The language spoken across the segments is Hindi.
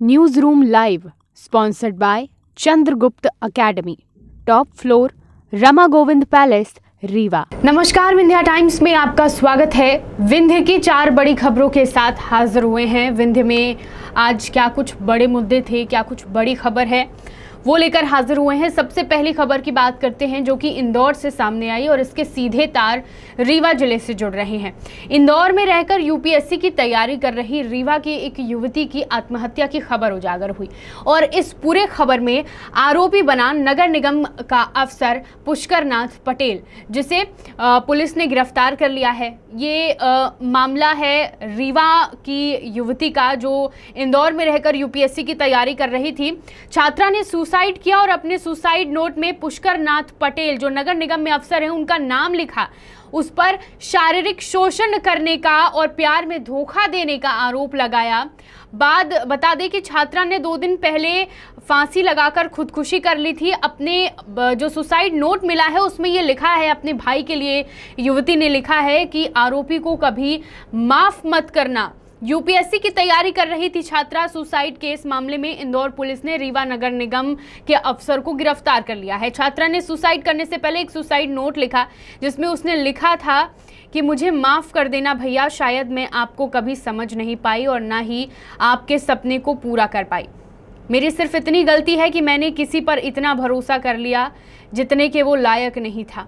News room live sponsored by Chandragupta academy, top floor, Rama Govind palace, Rewa. नमस्कार, विंध्या टाइम्स में आपका स्वागत है। विंध्य की 4 बड़ी खबरों के साथ हाजिर हुए हैं। विंध्य में आज क्या कुछ बड़े मुद्दे थे, क्या कुछ बड़ी खबर है, वो लेकर हाजिर हुए हैं। सबसे पहली खबर की बात करते हैं जो कि इंदौर से सामने आई और इसके सीधे तार रीवा जिले से जुड़ रहे हैं। इंदौर में रहकर यूपीएससी की तैयारी कर रही रीवा की एक युवती की आत्महत्या की खबर उजागर हुई और इस पूरे खबर में आरोपी बना नगर निगम का अफसर पुष्कर नाथ पटेल, जिसे पुलिस ने गिरफ्तार कर लिया है। ये मामला है रीवा की युवती का जो इंदौर में रहकर यूपीएससी की तैयारी कर रही थी। छात्रा ने सुसाइड किया और अपने सुसाइड नोट में पुष्कर नाथ पटेल जो नगर निगम में अफसर हैं उनका नाम लिखा। उस पर शारीरिक शोषण करने का और प्यार में धोखा देने का आरोप लगाया। बता दें कि छात्रा ने 2 दिन पहले फांसी लगाकर खुदकुशी कर ली थी। अपने जो सुसाइड नोट मिला है उसमें ये लिखा है, अपने भाई के लिए युवती ने लिखा है कि आरोपी को कभी माफ मत करना। यूपीएससी की तैयारी कर रही थी छात्रा। सुसाइड केस मामले में इंदौर पुलिस ने रीवा नगर निगम के अफसर को गिरफ्तार कर लिया है। छात्रा ने सुसाइड करने से पहले एक सुसाइड नोट लिखा जिसमें उसने लिखा था कि मुझे माफ़ कर देना भैया, शायद मैं आपको कभी समझ नहीं पाई और ना ही आपके सपने को पूरा कर पाई। मेरी सिर्फ इतनी गलती है कि मैंने किसी पर इतना भरोसा कर लिया जितने के वो लायक नहीं था।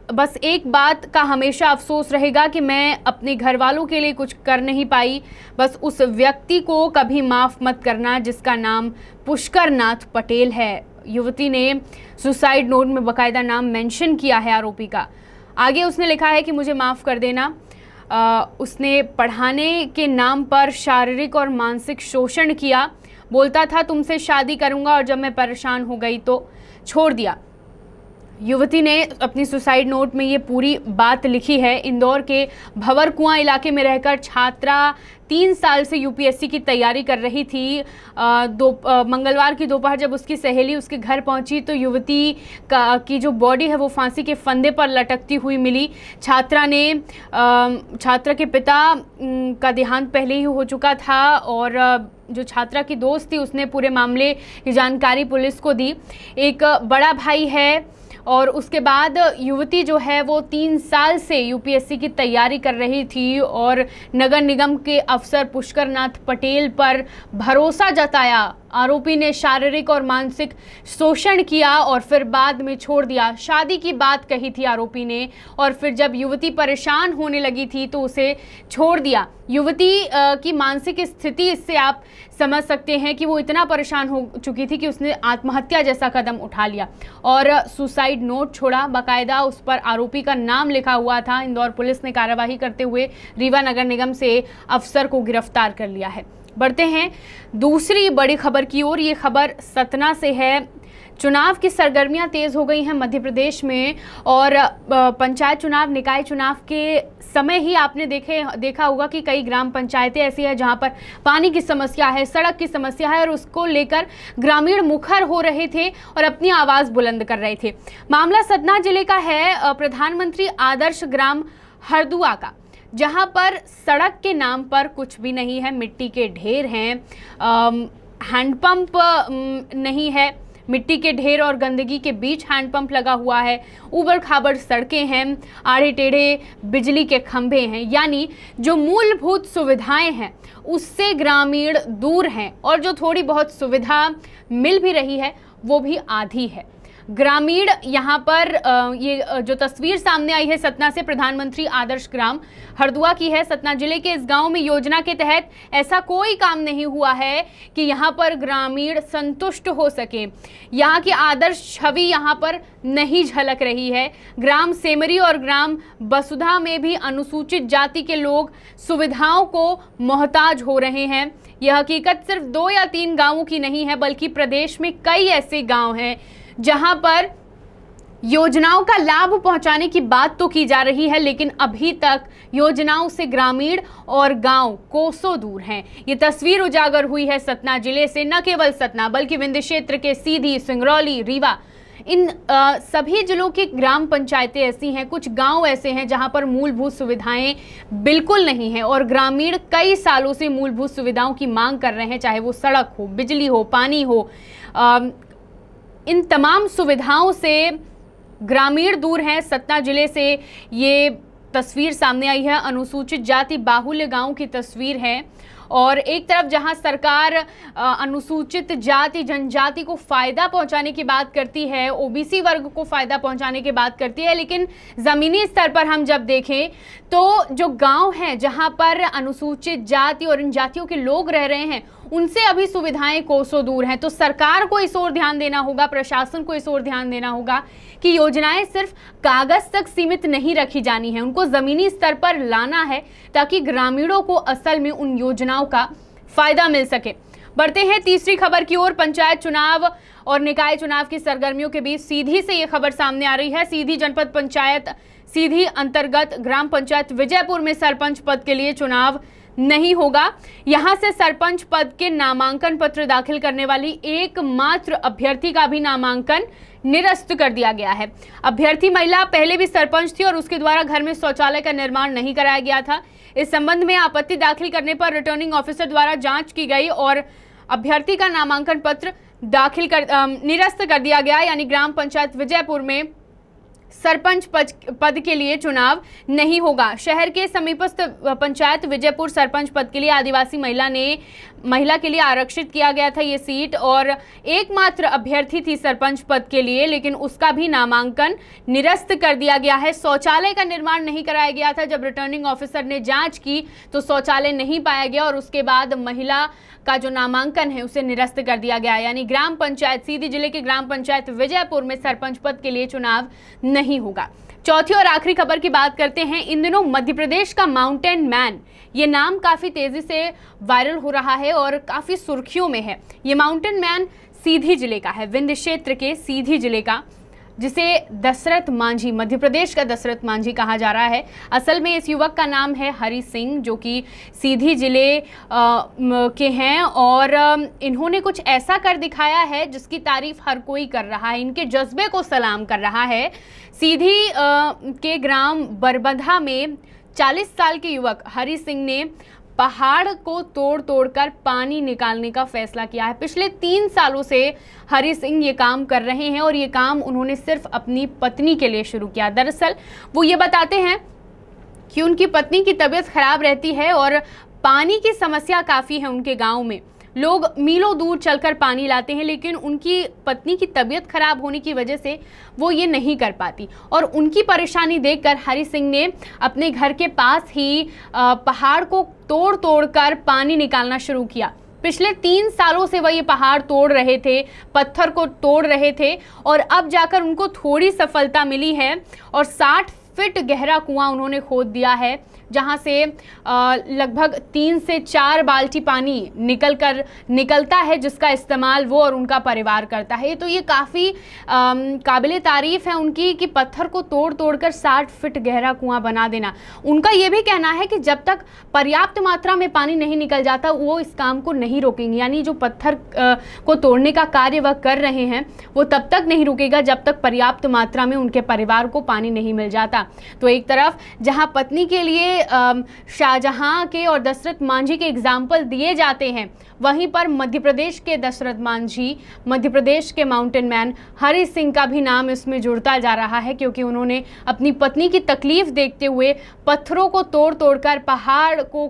बस एक बात का हमेशा अफसोस रहेगा कि मैं अपने घर वालों के लिए कुछ कर नहीं पाई। बस उस व्यक्ति को कभी माफ़ मत करना जिसका नाम पुष्कर नाथ पटेल है। युवती ने सुसाइड नोट में बाकायदा नाम मेंशन किया है आरोपी का। आगे उसने लिखा है कि मुझे माफ़ कर देना। उसने पढ़ाने के नाम पर शारीरिक और मानसिक शोषण किया। बोलता था तुमसे शादी करूँगा और जब मैं परेशान हो गई तो छोड़ दिया। युवती ने अपनी सुसाइड नोट में ये पूरी बात लिखी है। इंदौर के भंवरकुआं इलाके में रहकर छात्रा 3 साल से यूपीएससी की तैयारी कर रही थी। मंगलवार की दोपहर जब उसकी सहेली उसके घर पहुंची तो युवती की जो बॉडी है वो फांसी के फंदे पर लटकती हुई मिली। छात्रा के पिता का देहांत पहले ही हो चुका था और जो छात्रा की दोस्त थी उसने पूरे मामले की जानकारी पुलिस को दी। एक बड़ा भाई है और उसके बाद युवती जो है वो 3 साल से यूपीएससी की तैयारी कर रही थी और नगर निगम के अफसर पुष्कर नाथ पटेल पर भरोसा जताया। आरोपी ने शारीरिक और मानसिक शोषण किया और फिर बाद में छोड़ दिया। शादी की बात कही थी आरोपी ने और फिर जब युवती परेशान होने लगी थी तो उसे छोड़ दिया। युवती की मानसिक स्थिति इससे आप समझ सकते हैं कि वो इतना परेशान हो चुकी थी कि उसने आत्महत्या जैसा कदम उठा लिया और सुसाइड नोट छोड़ा। बाकायदा उस पर आरोपी का नाम लिखा हुआ था। इंदौर पुलिस ने कार्यवाही करते हुए रीवा नगर निगम से अफसर को गिरफ्तार कर लिया है। बढ़ते हैं दूसरी बड़ी खबर की ओर। ये खबर सतना से है। चुनाव की सरगर्मियां तेज हो गई हैं मध्य प्रदेश में और पंचायत चुनाव, निकाय चुनाव के समय ही आपने देखा होगा कि कई ग्राम पंचायतें ऐसी है जहां पर पानी की समस्या है, सड़क की समस्या है और उसको लेकर ग्रामीण मुखर हो रहे थे और अपनी आवाज़ बुलंद कर रहे थे। मामला सतना जिले का है, प्रधानमंत्री आदर्श ग्राम हरदुआ का, जहां पर सड़क के नाम पर कुछ भी नहीं है। मिट्टी के ढेर हैं, हैंडपंप नहीं है। मिट्टी के ढेर और गंदगी के बीच हैंडपंप लगा हुआ है। ऊबड़ खाबड़ सड़कें हैं, आड़े टेढ़े बिजली के खंभे हैं। यानी जो मूलभूत सुविधाएं हैं उससे ग्रामीण दूर हैं और जो थोड़ी बहुत सुविधा मिल भी रही है वो भी आधी है। ग्रामीण यहाँ पर ये जो तस्वीर सामने आई है सतना से प्रधानमंत्री आदर्श ग्राम हरदुआ की है। सतना जिले के इस गांव में योजना के तहत ऐसा कोई काम नहीं हुआ है कि यहाँ पर ग्रामीण संतुष्ट हो सके। यहाँ की आदर्श छवि यहाँ पर नहीं झलक रही है। ग्राम सेमरी और ग्राम बसुधा में भी अनुसूचित जाति के लोग सुविधाओं को मोहताज हो रहे हैं। यह हकीकत सिर्फ 2 या 3 गाँवों की नहीं है बल्कि प्रदेश में कई ऐसे गाँव हैं जहां पर योजनाओं का लाभ पहुंचाने की बात तो की जा रही है लेकिन अभी तक योजनाओं से ग्रामीण और गांव कोसों दूर हैं। ये तस्वीर उजागर हुई है सतना जिले से। न केवल सतना बल्कि विंध्य क्षेत्र के सीधी, सिंगरौली, रीवा इन सभी जिलों की ग्राम पंचायतें ऐसी हैं, कुछ गांव ऐसे हैं जहां पर मूलभूत सुविधाएं बिल्कुल नहीं है और ग्रामीण कई सालों से मूलभूत सुविधाओं की मांग कर रहे हैं, चाहे वो सड़क हो, बिजली हो, पानी हो। इन तमाम सुविधाओं से ग्रामीण दूर हैं। सतना जिले से ये तस्वीर सामने आई है, अनुसूचित जाति बाहुल्य गांव की तस्वीर है। और एक तरफ जहां सरकार अनुसूचित जाति जनजाति को फायदा पहुंचाने की बात करती है, ओबीसी वर्ग को फायदा पहुंचाने की बात करती है, लेकिन जमीनी स्तर पर हम जब देखें तो जो गांव हैं जहां पर अनुसूचित जाति और इन जातियों के लोग रह रहे हैं, उनसे अभी सुविधाएं कोसों दूर हैं। तो सरकार को इस ओर ध्यान देना होगा, प्रशासन को इस ओर ध्यान देना होगा कि योजनाएं सिर्फ कागज तक सीमित नहीं रखी जानी है, उनको जमीनी स्तर पर लाना है ताकि ग्रामीणों को असल में उन योजनाओं का फायदा मिल सके। बढ़ते हैं तीसरी खबर की ओर। पंचायत चुनाव और निकाय चुनाव की सरगर्मियों के बीच सीधी से ये खबर सामने आ रही है। सीधी जनपद पंचायत सीधी अंतर्गत ग्राम पंचायत विजयपुर में सरपंच पद के लिए चुनाव नहीं होगा। यहां से सरपंच पद के नामांकन पत्र दाखिल करने वाली एकमात्र अभ्यर्थी का भी नामांकन निरस्त कर दिया गया है। अभ्यर्थी महिला पहले भी सरपंच थी और उसके द्वारा घर में शौचालय का निर्माण नहीं कराया गया था। इस संबंध में आपत्ति दाखिल करने पर रिटर्निंग ऑफिसर द्वारा जांच की गई और अभ्यर्थी का नामांकन पत्र निरस्त कर दिया गया। यानी ग्राम पंचायत विजयपुर में सरपंच पद के लिए चुनाव नहीं होगा। शहर के समीपस्थ पंचायत विजयपुर सरपंच पद के लिए आदिवासी महिला के लिए आरक्षित किया गया था ये सीट और एकमात्र अभ्यर्थी थी सरपंच पद के लिए, लेकिन उसका भी नामांकन निरस्त कर दिया गया है। शौचालय का निर्माण नहीं कराया गया था। जब रिटर्निंग ऑफिसर ने जांच की तो शौचालय नहीं पाया गया और उसके बाद महिला का जो नामांकन है उसे निरस्त कर दिया गया। यानी ग्राम पंचायत सीधी जिले के ग्राम पंचायत विजयपुर में सरपंच पद के लिए चुनाव नहीं होगा। चौथी और आखिरी खबर की बात करते हैं। इन दिनों मध्य प्रदेश का माउंटेन मैन, ये नाम काफी तेजी से वायरल हो रहा है और काफी सुर्खियों में है। ये माउंटेन मैन सीधी जिले का है, विंध्य क्षेत्र के सीधी जिले का, जिसे दशरथ मांझी, मध्य प्रदेश का दशरथ मांझी कहा जा रहा है। असल में इस युवक का नाम है हरि सिंह, जो कि सीधी जिले के हैं और इन्होंने कुछ ऐसा कर दिखाया है जिसकी तारीफ हर कोई कर रहा है, इनके जज्बे को सलाम कर रहा है। सीधी के ग्राम बरबधा में 40 साल के युवक हरि सिंह ने पहाड़ को तोड़कर पानी निकालने का फैसला किया है। पिछले 3 सालों से हरि सिंह ये काम कर रहे हैं और ये काम उन्होंने सिर्फ अपनी पत्नी के लिए शुरू किया। दरअसल वो ये बताते हैं कि उनकी पत्नी की तबीयत खराब रहती है और पानी की समस्या काफ़ी है उनके गांव में। लोग मीलों दूर चलकर पानी लाते हैं, लेकिन उनकी पत्नी की तबीयत खराब होने की वजह से वो ये नहीं कर पाती और उनकी परेशानी देखकर हरि सिंह ने अपने घर के पास ही पहाड़ को तोड़कर पानी निकालना शुरू किया। पिछले 3 सालों से वह ये पहाड़ तोड़ रहे थे, पत्थर को तोड़ रहे थे और अब जाकर उनको थोड़ी सफलता मिली है और 60 फीट गहरा कुआं उन्होंने खोद दिया है, जहां से लगभग 3 से 4 बाल्टी पानी निकलता है, जिसका इस्तेमाल वो और उनका परिवार करता है। तो ये काफ़ी काबिले तारीफ है उनकी कि पत्थर को तोड़कर 60 फीट गहरा कुआं बना देना। उनका ये भी कहना है कि जब तक पर्याप्त मात्रा में पानी नहीं निकल जाता वो इस काम को नहीं रोकेंगे। यानी जो पत्थर को तोड़ने का कार्य वह कर रहे हैं वो तब तक नहीं रुकेगा जब तक पर्याप्त मात्रा में उनके परिवार को पानी नहीं मिल जाता। तो एक तरफ जहां पत्नी के लिए शाहजहां के और दशरथ मांझी के एग्जाम्पल दिए जाते हैं, वहीं पर मध्य प्रदेश के दशरथ मांझी, मध्य प्रदेश के माउंटेन मैन हरि सिंह का भी नाम इसमें जुड़ता जा रहा है, क्योंकि उन्होंने अपनी पत्नी की तकलीफ देखते हुए पत्थरों को तोड़कर पहाड़ को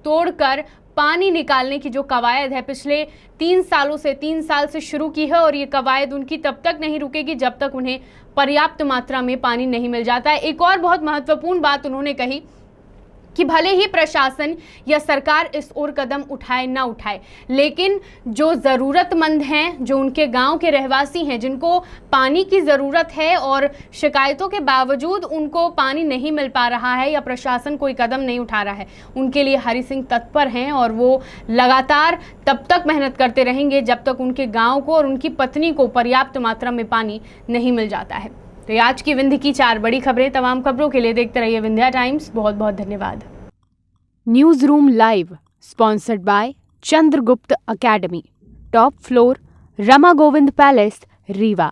तोड़कर पानी निकालने की जो कवायद है पिछले 3 साल से शुरू की है और ये कवायद उनकी तब तक नहीं रुकेगी जब तक उन्हें पर्याप्त मात्रा में पानी नहीं मिल जाता है। एक और बहुत महत्वपूर्ण बात उन्होंने कही कि भले ही प्रशासन या सरकार इस ओर कदम उठाए ना उठाए, लेकिन जो ज़रूरतमंद हैं, जो उनके गांव के रहवासी हैं, जिनको पानी की ज़रूरत है और शिकायतों के बावजूद उनको पानी नहीं मिल पा रहा है या प्रशासन कोई कदम नहीं उठा रहा है, उनके लिए हरि सिंह तत्पर हैं और वो लगातार तब तक मेहनत करते रहेंगे जब तक उनके गाँव को और उनकी पत्नी को पर्याप्त मात्रा में पानी नहीं मिल जाता है। तो आज की विंध्य की 4 बड़ी खबरें। तमाम खबरों के लिए देखते रहिए विंध्या टाइम्स। बहुत बहुत धन्यवाद। News room live sponsored by Chandragupta academy, top floor, Rama Govind palace, Rewa.